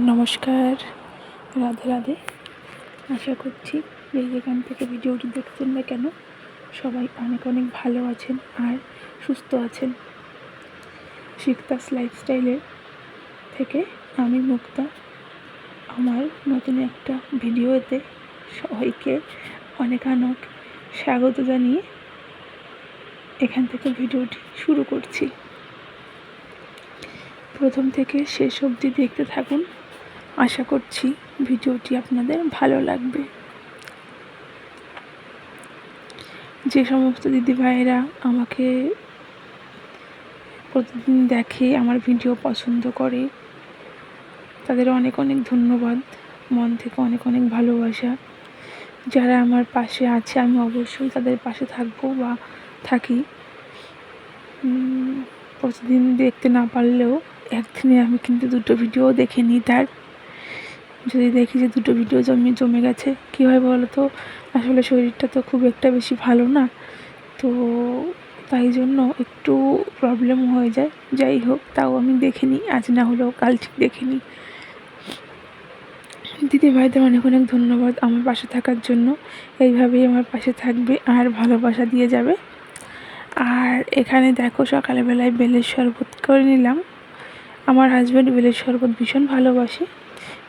নমস্কার, রাধে রাধে। আশা করছি যে যেখান থেকে ভিডিওটি দেখছেন না কেন সবাই অনেক অনেক ভালো আছেন আর সুস্থ আছেন। শিকতাস লাইফস্টাইলের থেকে আমি মুক্তা। আমার নতুন একটা ভিডিওতে সবাইকে অনেক অনেক স্বাগত জানিয়ে এখান থেকে ভিডিওটি শুরু করছি। প্রথম থেকে শেষ অবধি দেখতে থাকুন। আশা করছি ভিডিওটি আপনাদের ভালো লাগবে। যে সমস্ত দিদিভাইয়েরা আমাকে প্রতিদিন দেখে, আমার ভিডিও পছন্দ করে, তাদের অনেক অনেক ধন্যবাদ, মন থেকে অনেক অনেক ভালোবাসা। যারা আমার পাশে আছে আমি অবশ্যই তাদের পাশে থাকবো বা থাকি। প্রতিদিন দেখতে না পারলেও একদিনে আমি কিন্তু 2টো ভিডিও দেখে নিই। তার যদি দেখি যে 2টো ভিডিও জমে গেছে, কী হয় বলো তো, আসলে শরীরটা তো খুব একটা বেশি ভালো না, তো তাই জন্য একটু প্রবলেম হয়ে যায়। যাই হোক, তাও আমি দেখে নিই, আজ না হলেও কাল ঠিক দেখে নিই। দিদিভাইদের অনেক অনেক ধন্যবাদ আমার পাশে থাকার জন্য। এইভাবেই আমার পাশে থাকবে আর ভালোবাসা দিয়ে যাবে। আর এখানে দেখো, সকালবেলায় বেলের শরবত করে নিলাম। আমার হাজব্যান্ড বেলের শরবত ভীষণ ভালোবাসে,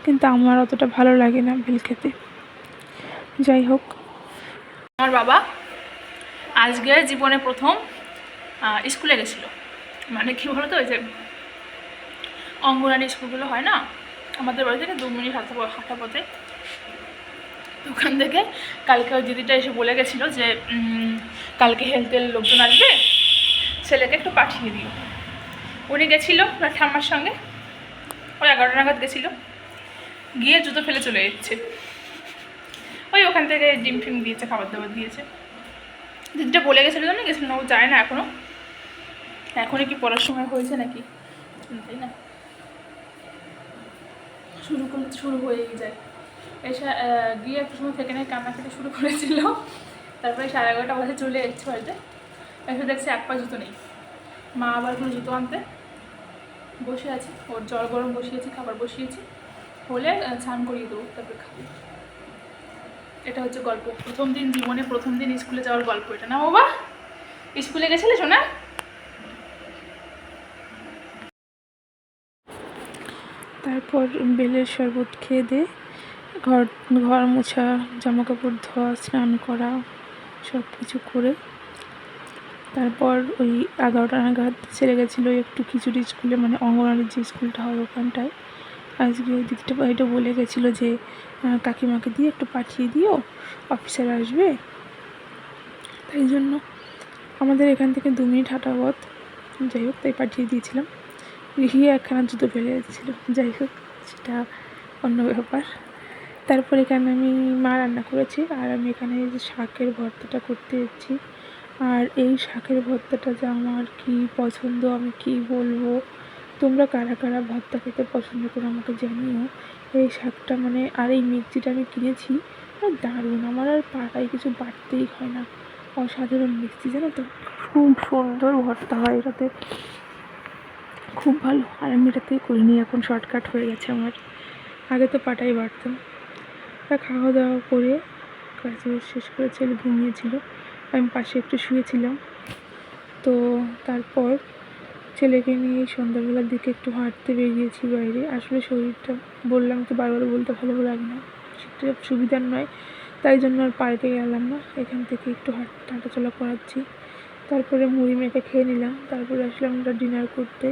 কিন্তু আমার অতটা ভালো লাগে না বেল খেতে। যাই হোক, আমার বাবা আজকে জীবনে প্রথম স্কুলে গেছিলো। মানে কী বলো তো, ওই যে অঙ্গনারী স্কুলগুলো হয় না, আমাদের বাড়ি থেকে 2 মিনিট হাঁটা পথে। ওখান থেকে কালকে ওই দিদিটা এসে বলে গেছিলো যে কালকে হেলথের লোকজন আসবে, ছেলেকে একটু পাঠিয়ে দিও। উনি গেছিলো ঠাম্মার সঙ্গে, ওই 11টা নাগাদ গেছিলো, গিয়ে জুতো ফেলে চলে যাচ্ছে। ওই ওখান থেকে ডিম ফিম দিয়েছে, খাবার দাবার দিয়েছে। দিদিটা বলে গেছিলো না, গেছিলো না, ও যায় না এখনও। এখনই কি পড়ার সময় হয়েছে নাকি, তাই না? শুরু হয়েই যায়। এসে গিয়ে একটু সময় থেকে নেয়, কান্নাকাটি শুরু করেছিল। তারপরে 11:30 বাজে চলে এসেছে বাড়িতে। এসে দেখছে এক পা জুতো নেই। মা আবার কোনো জুতো আনতে বসে আছে, ওর জল গরম বসিয়েছি, খাবার বসিয়েছি, হলে স্নান করিয়ে দেবো, তারপরে খাবো। এটা হচ্ছে গল্প, জীবনে প্রথম দিন স্কুলে যাওয়ার গল্প এটা, না বাবা? স্কুলে গেছিলে শোনা? তারপর বেলের শরবত খেয়ে দিয়ে ঘর মোছা, জামাকাপড় ধোয়া, স্নান করা, সব কিছু করে তারপর ওই 11টা নাগাদ ছেড়ে গেছিলো একটু খিচুড়ি স্কুলে, মানে অঙ্গনওয়াড়ির যে স্কুলটা হয় ওখানটায়। আজকে ওই দিদিটা এটা বলে গেছিলো যে কাকিমাকে দিয়ে একটু পাঠিয়ে দিও, অফিসার আসবে। তাই জন্য আমাদের এখান থেকে 2 মিনিট হাঁটা পথ। যাই হোক, তাই পাঠিয়ে দিয়েছিলাম। গিয়ে একখানা জুতো ফেলে যাচ্ছিলো। যাই হোক, সেটা অন্য ব্যাপার। তারপর এখানে আমি মা রান্না করেছি, আর আমি এখানে যে শাকের ভর্তাটা করতে যাচ্ছি। আর এই শাকের ভর্তাটা যে আমার কী পছন্দ, আমি কী বলবো। তোমরা কারা কারা ভর্তা খেতে পছন্দ করো আমাকে জানিও। এই শাকটা মানে, আর এই মিক্সিটা আমি কিনেছি, দারুণ। আমার আর পাড়ায় কিছু বাটতেই হয় না, অসাধারণ মিক্সি, জানো তো, খুব সুন্দর ভর্তা হয় এটাতে, খুব ভালো। আর আমি এটাতেই করিনি, এখন শর্টকাট হয়ে গেছে আমার। আগে তো পাটাই বাটতাম। তা খাওয়া দাওয়া করে কাজ শেষ করে ছেলে ঘুমিয়েছিল, আমি পাশে একটু শুয়েছিলাম। তো তারপর ছেলেকে নিয়ে সন্ধ্যাবেলার দিকে একটু হাঁটতে বেরিয়েছি বাইরে। আসলে শরীরটা, বললাম তো বারবার বলতে, ভালো লাগে না, সেটা সুবিধার নয়, তাই জন্য আর পার্কে গেলাম না, এখান থেকে একটু হাঁটাচলা করাচ্ছি। তারপরে মুড়ি মেখে খেয়ে নিলাম। তারপরে আসলাম আমরা ডিনার করতে।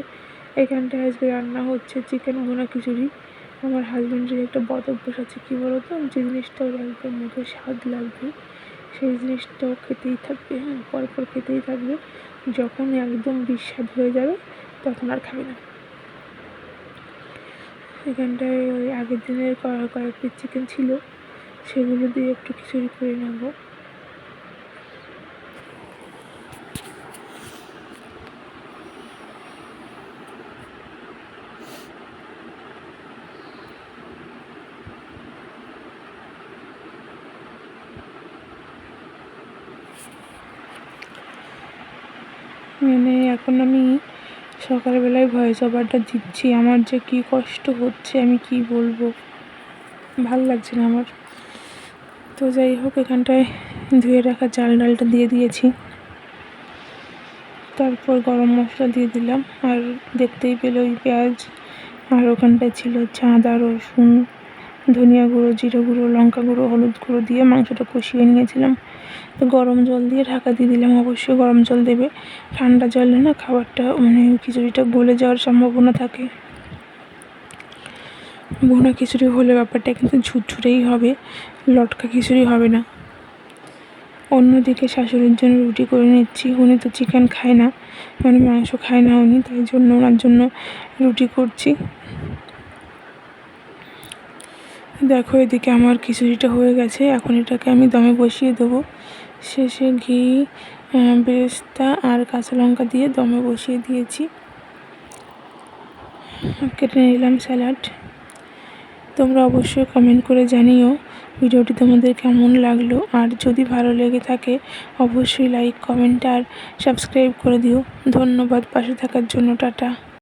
এখানটায় আজকে রান্না হচ্ছে চিকেন ভুনা খিচুড়ি। আমার হাজব্যান্ডের একটা বদ অভ্যাস আছে, কী বলো তো, যে জিনিসটা ওর একদম মুখে স্বাদ লাগবে সেই জিনিসটাও খেতেই থাকবে, পরপর খেতেই থাকবে। যখন একদম বিস্বাদ হয়ে যাবে তখন আর খাবে না। এখানটায় ওই আগের দিনের কয়েক পিস চিকেন ছিল, সেগুলো দিয়ে একটু খিচুড়ি করে নেবো। মানে এখন আমি সকালবেলায় ভয়েস ওভারটা দিচ্ছি, আমার যে কী কষ্ট হচ্ছে আমি কি বলবো, ভাল লাগছে না আমার। তো যাই হোক, এখানটায় ধুয়ে রাখা চাল ডালটা দিয়ে দিয়েছি, তারপর গরম মশলা দিয়ে দিলাম, আর দেখতেই পেলে ওই পেঁয়াজ, আর ওখানটায় ছিল হচ্ছে আদা, রসুন, ধনিয়া গুঁড়ো, জিরে গুঁড়ো, লঙ্কা গুঁড়ো, হলুদ গুঁড়ো দিয়ে মাংসটা কষিয়ে নিয়েছিলাম। তো গরম জল দিয়ে ঢাকা দিয়ে দিলাম, অবশ্যই গরম জল দেবে, ঠান্ডা জলে না খাবারটা খিচুড়িটা গলে যাওয়ার সম্ভাবনা থাকে। ভুনা খিচুড়ি হলে ব্যাপারটা কিন্তু ঝুরঝুরেই হবে, লটকা খিচুড়ি হবে না। অন্যদিকে শাশুড়ির জন্য রুটি করে নিচ্ছি, উনি তো চিকেন খায় না, মাংস খায় না উনি, তাই জন্য ওনার জন্য রুটি করছি। দেখো, এদিকে আমার খিচুড়িটা হয়ে গেছে, এখন এটাকে আমি দমে বসিয়ে দেবো। শেষে ঘি, বেরেস্তা আর কাঁচা লঙ্কা দিয়ে দমে বসিয়ে দিয়েছি। কেটে নিলাম স্যালাড। তোমরা অবশ্যই কমেন্ট করে জানিও ভিডিওটি তোমাদের কেমন লাগলো, আর যদি ভালো লেগে থাকে অবশ্যই লাইক, কমেন্ট আর সাবস্ক্রাইব করে দিও। ধন্যবাদ পাশে থাকার জন্য। টাটা।